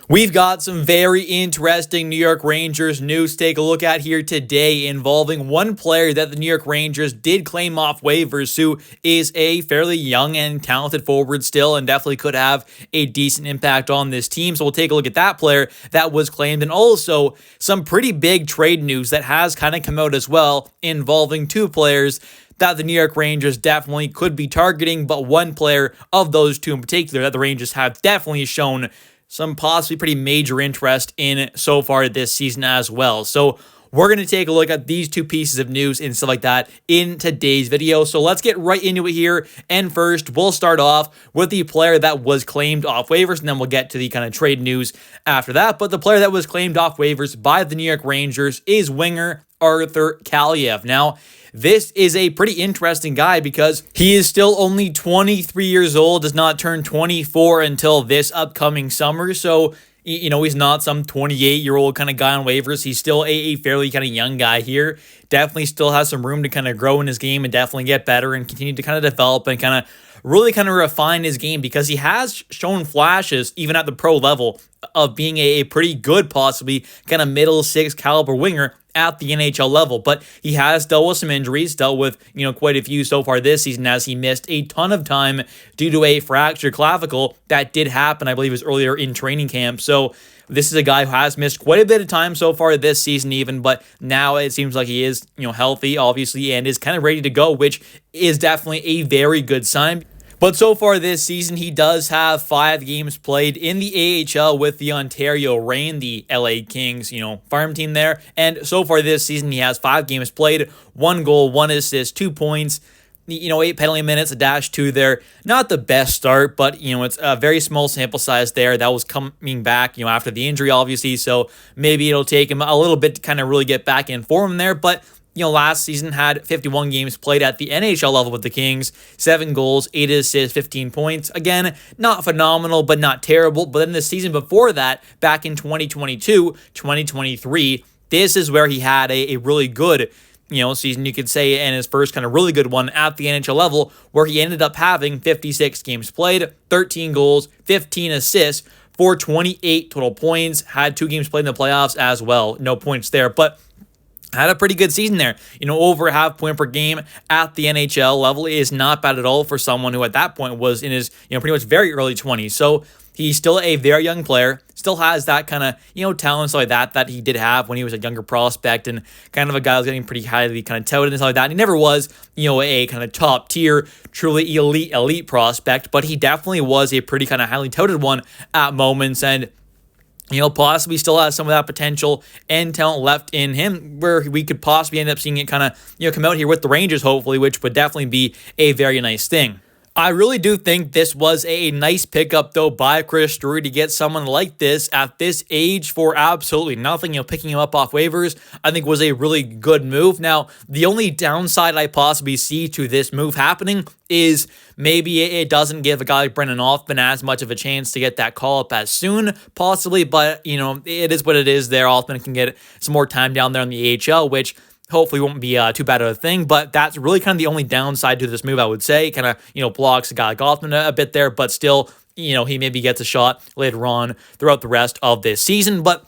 We've got some very interesting New York Rangers news to take a look at here today involving one player that the New York Rangers did claim off waivers, who is a fairly young and talented forward still and definitely could have a decent impact on this team. So we'll take a look at that player that was claimed, and also some pretty big trade news that has kind of come out as well involving two players that the New York Rangers definitely could be targeting, but one player of those two in particular that the Rangers have definitely shown some possibly pretty major interest in so far this season as well. So we're going to take a look at these two pieces of news and stuff like that in today's video. So let's get right into it here. And first, we'll start off with the player that was claimed off waivers, and then we'll get to the kind of trade news after that. But the player that was claimed off waivers by the New York Rangers is winger Arthur Kaliev. Now, this is a pretty interesting guy because he is still only 23 years old, does not turn 24 until this upcoming summer. So, you know, he's not some 28-year-old kind of guy on waivers. He's still a fairly kind of young guy here. Definitely still has some room to kind of grow in his game and definitely get better and continue to kind of develop and kind of really kind of refine his game, because he has shown flashes, even at the pro level, of being a pretty good, possibly kind of middle six caliber winger at the NHL level. But he has dealt with some injuries, dealt with, quite a few so far this season, as he missed a ton of time due to a fractured clavicle that did happen, I believe it was earlier in training camp. So this is a guy who has missed quite a bit of time so far this season even, but now it seems like he is, healthy, obviously, and is kind of ready to go, which is definitely a very good sign. But so far this season, he does have 5 games played in the AHL with the Ontario Reign, the LA Kings, farm team there. And so far this season, he has 5 games played, 1 goal, 1 assist, 2 points, 8 penalty minutes, a -2 there. Not the best start, but, it's a very small sample size there. That was coming back, after the injury, obviously. So maybe it'll take him a little bit to kind of really get back in form there. But last season had 51 games played at the NHL level with the Kings, 7 goals, 8 assists, 15 points. Again, not phenomenal, but not terrible. But then the season before that, back in 2022, 2023, this is where he had a really good, season, you could say, and his first kind of really good one at the NHL level, where he ended up having 56 games played, 13 goals, 15 assists, for 28 total points, had 2 games played in the playoffs as well. No points there, but had a pretty good season there. Over a half point per game at the NHL level is not bad at all for someone who at that point was in his, pretty much very early 20s. So he's still a very young player, still has that kind of, talent, stuff like that he did have when he was a younger prospect, and kind of a guy who was getting pretty highly kind of touted and stuff like that. And he never was, a kind of top tier, truly elite prospect, but he definitely was a pretty kind of highly touted one at moments, and possibly still has some of that potential and talent left in him, where we could possibly end up seeing it kind of, come out here with the Rangers, hopefully, which would definitely be a very nice thing. I really do think this was a nice pickup, though, by Chris Drury to get someone like this at this age for absolutely nothing. Picking him up off waivers, I think, was a really good move. Now, the only downside I possibly see to this move happening is maybe it doesn't give a guy like Brendan Othmann as much of a chance to get that call up as soon, possibly. But, it is what it is there. Othmann can get some more time down there in the AHL, which hopefully won't be too bad of a thing, but that's really kind of the only downside to this move, I would say. Kind of, blocks a guy like Othmann a bit there, but still, he maybe gets a shot later on throughout the rest of this season. But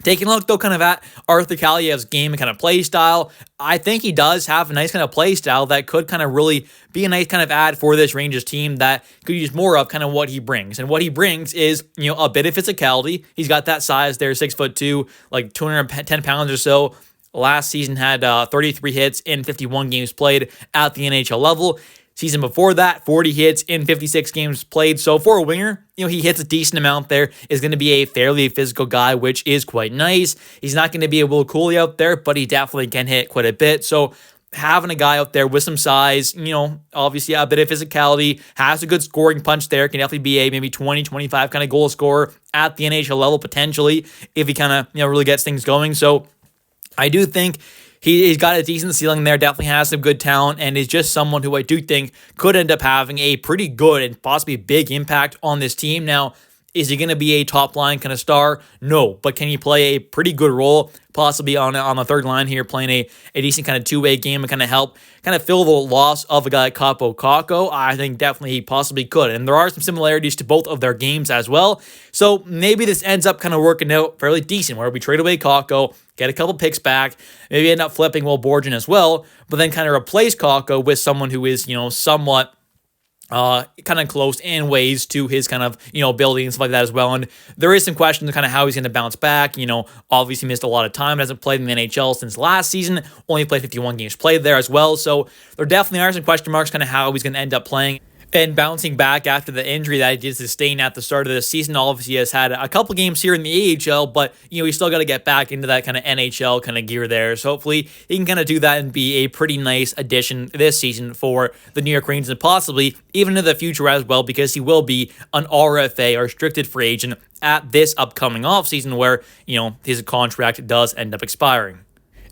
taking a look, though, kind of at Arthur Kaliev's game and kind of play style, I think he does have a nice kind of play style that could kind of really be a nice kind of add for this Rangers team that could use more of kind of what he brings. And what he brings is, a bit of physicality. He's got that size there, 6'2", like 210 pounds or so. Last season had 33 hits in 51 games played at the NHL level. Season before that, 40 hits in 56 games played. So for a winger, he hits a decent amount there. Is going to be a fairly physical guy, which is quite nice. He's not going to be a Will Cooley out there, but he definitely can hit quite a bit. So having a guy out there with some size, obviously a bit of physicality, has a good scoring punch there, can definitely be a maybe 20, 25 kind of goal scorer at the NHL level potentially if he kind of, really gets things going. So I do think he's got a decent ceiling there, definitely has some good talent, and is just someone who I do think could end up having a pretty good and possibly big impact on this team. Now, Is he going to be a top line kind of star? No, but can he play a pretty good role, possibly on the third line here, playing a decent kind of two-way game and kind of help kind of fill the loss of a guy like Kaapo Kakko? I think definitely he possibly could. And there are some similarities to both of their games as well. So maybe this ends up kind of working out fairly decent, where we trade away Kakko, get a couple picks back, maybe end up flipping Will Borgen as well, but then kind of replace Kakko with someone who is, somewhat kind of close in ways to his kind of, ability and stuff like that as well. And there is some questions kind of how he's going to bounce back. Obviously missed a lot of time, hasn't played in the NHL since last season, only played 51 games played there as well. So there definitely are some question marks kind of how he's going to end up playing and bouncing back after the injury that he did sustain at the start of the season. Obviously, he has had a couple games here in the AHL, but he's still got to get back into that kind of NHL kind of gear there. So hopefully he can kind of do that and be a pretty nice addition this season for the New York Rangers and possibly even into the future as well, because he will be an RFA or restricted free agent at this upcoming offseason where, his contract does end up expiring.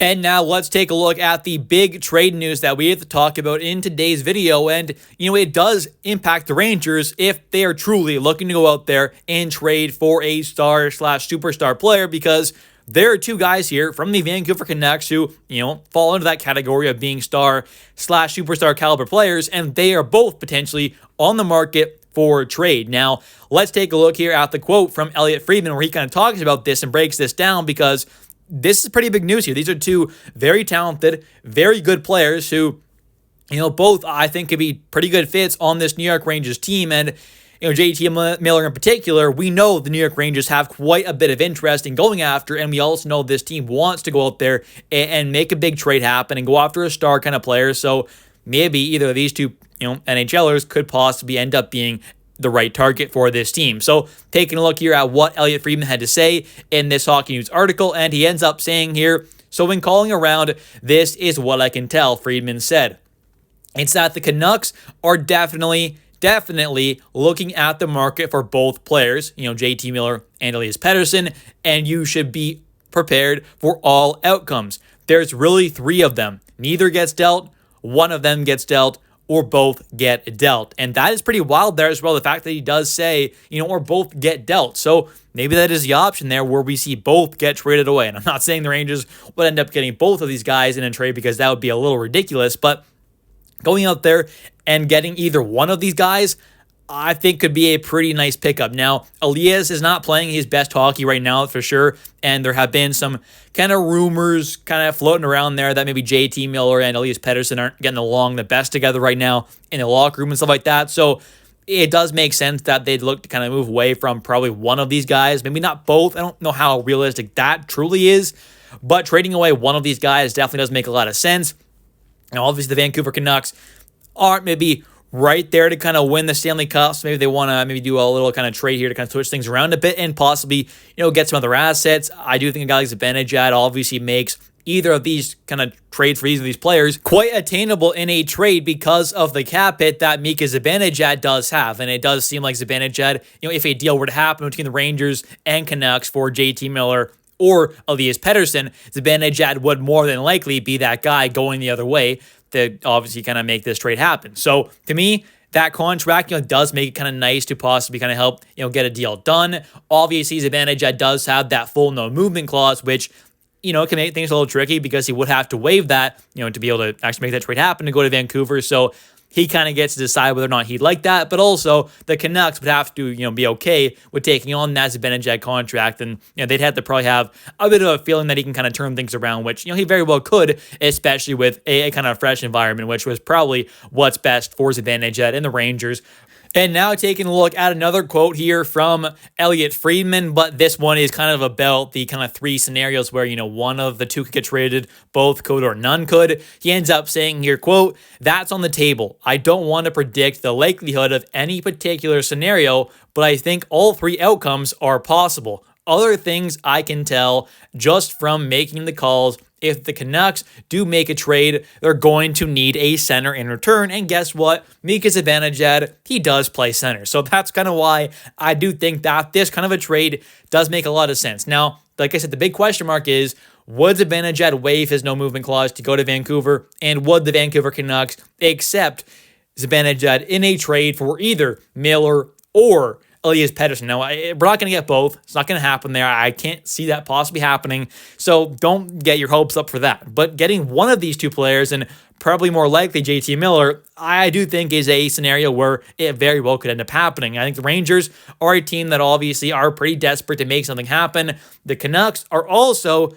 And now let's take a look at the big trade news that we have to talk about in today's video. And, it does impact the Rangers if they are truly looking to go out there and trade for a star/superstar player, because there are two guys here from the Vancouver Canucks who, fall into that category of being star/superstar caliber players, and they are both potentially on the market for trade. Now, let's take a look here at the quote from Elliotte Friedman where he kind of talks about this and breaks this down, because this is pretty big news here. These are two very talented, very good players who, both I think could be pretty good fits on this New York Rangers team. And, JT Miller in particular, we know the New York Rangers have quite a bit of interest in going after, and we also know this team wants to go out there and make a big trade happen and go after a star kind of player. So maybe either of these two, NHLers could possibly end up being the right target for this team. So taking a look here at what Elliotte Friedman had to say in this Hockey News article, and he ends up saying here, "So when calling around, this is what I can tell," Friedman said. It's that the Canucks are definitely looking at the market for both players, JT Miller and Elias Pettersson, and you should be prepared for all outcomes. There's really three of them. Neither gets dealt, one of them gets dealt, or both get dealt. And that is pretty wild there as well, the fact that he does say, or both get dealt. So maybe that is the option there where we see both get traded away. And I'm not saying the Rangers would end up getting both of these guys in a trade, because that would be a little ridiculous, but going out there and getting either one of these guys, I think could be a pretty nice pickup. Now, Elias is not playing his best hockey right now for sure, and there have been some kind of rumors kind of floating around there that maybe JT Miller and Elias Pettersson aren't getting along the best together right now in the locker room and stuff like that. So it does make sense that they'd look to kind of move away from probably one of these guys, maybe not both. I don't know how realistic that truly is, but trading away one of these guys definitely does make a lot of sense. Now, obviously, the Vancouver Canucks aren't maybe right there to kind of win the Stanley Cups. Maybe they want to maybe do a little kind of trade here to kind of switch things around a bit and possibly, get some other assets. I do think a guy like Zibanejad obviously makes either of these kind of trades for either of these players quite attainable in a trade because of the cap hit that Mika Zibanejad does have. And it does seem like Zibanejad, if a deal were to happen between the Rangers and Canucks for JT Miller or Elias Pettersson, Zibanejad would more than likely be that guy going the other way to obviously kind of make this trade happen. So to me, that contract, does make it kind of nice to possibly kind of help, get a deal done. Obviously, Zibanejad does have that full no movement clause, which, can make things a little tricky because he would have to waive that, to be able to actually make that trade happen to go to Vancouver. So he kind of gets to decide whether or not he'd like that, but also the Canucks would have to, be okay with taking on that Zibanejad contract, and they'd have to probably have a bit of a feeling that he can kind of turn things around, which he very well could, especially with a kind of fresh environment, which was probably what's best for Zibanejad and the Rangers. And now taking a look at another quote here from Elliotte Friedman, but this one is kind of about the kind of three scenarios where, one of the two could get traded, both could or none could. He ends up saying here, quote, "That's on the table. I don't want to predict the likelihood of any particular scenario, but I think all three outcomes are possible. Other things I can tell just from making the calls, if the Canucks do make a trade, they're going to need a center in return. And guess what? Mika Zibanejad, he does play center. So that's kind of why I do think that this kind of a trade does make a lot of sense. Now, like I said, the big question mark is, would Zibanejad waive his no movement clause to go to Vancouver? And would the Vancouver Canucks accept Zibanejad in a trade for either Miller or Elias Pettersson. Now, we're not going to get both. It's not going to happen there. I can't see that possibly happening. So don't get your hopes up for that. But getting one of these two players, and probably more likely JT Miller, I do think is a scenario where it very well could end up happening. I think the Rangers are a team that obviously are pretty desperate to make something happen. The Canucks are also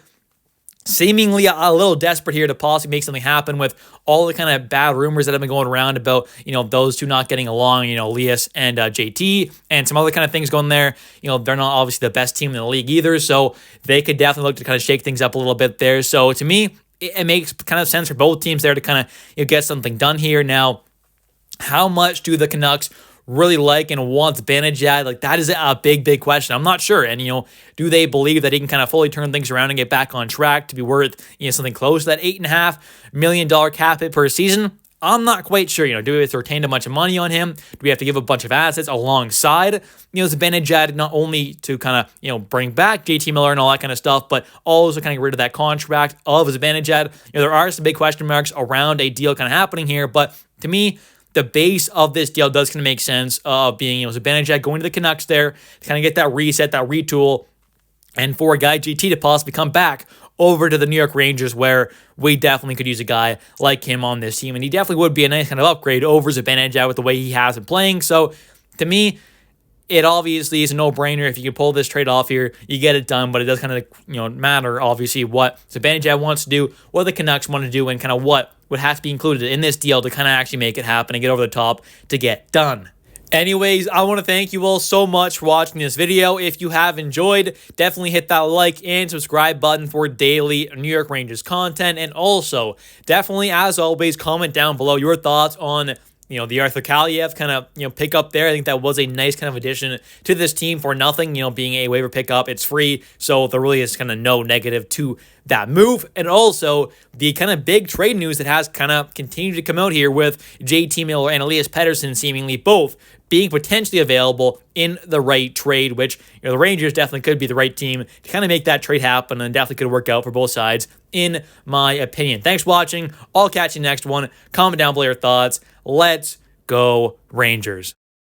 seemingly a little desperate here to possibly make something happen with all the kind of bad rumors that have been going around about, those two not getting along, Elias and JT, and some other kind of things going there. They're not obviously the best team in the league either, so they could definitely look to kind of shake things up a little bit there. So to me, it makes kind of sense for both teams there to kind of get something done here. Now, how much do the Canucks really like and want Zibanejad? Like, that is a big, big question. I'm not sure. And, do they believe that he can kind of fully turn things around and get back on track to be worth, something close to that $8.5 million cap hit per season? I'm not quite sure. Do we have to retain a bunch of money on him? Do we have to give a bunch of assets alongside, Zibanejad, not only to kind of, bring back JT Miller and all that kind of stuff, but also kind of get rid of that contract of Zibanejad? There are some big question marks around a deal kind of happening here, but to me, the base of this deal does kind of make sense of being, Zibanejad going to the Canucks there to kind of get that reset, that retool, and for a guy JT to possibly come back over to the New York Rangers, where we definitely could use a guy like him on this team, and he definitely would be a nice kind of upgrade over Zibanejad with the way he has been playing. So to me, it obviously is a no-brainer. If you can pull this trade off here, you get it done, but it does kind of matter, obviously, what Zibanejad wants to do, what the Canucks want to do, and kind of what would have to be included in this deal to kind of actually make it happen and get over the top to get done. Anyways, I want to thank you all so much for watching this video. If you have enjoyed, definitely hit that like and subscribe button for daily New York Rangers content. And also, definitely, as always, comment down below your thoughts on the Arthur Kaliev kind of, pick up there. I think that was a nice kind of addition to this team for nothing, being a waiver pickup. It's free, so there really is kind of no negative to that move. And also, the kind of big trade news that has kind of continued to come out here with JT Miller and Elias Pettersson seemingly both being potentially available in the right trade, which the Rangers definitely could be the right team to kind of make that trade happen, and definitely could work out for both sides, in my opinion. Thanks for watching. I'll catch you next one. Comment down below your thoughts. Let's go Rangers.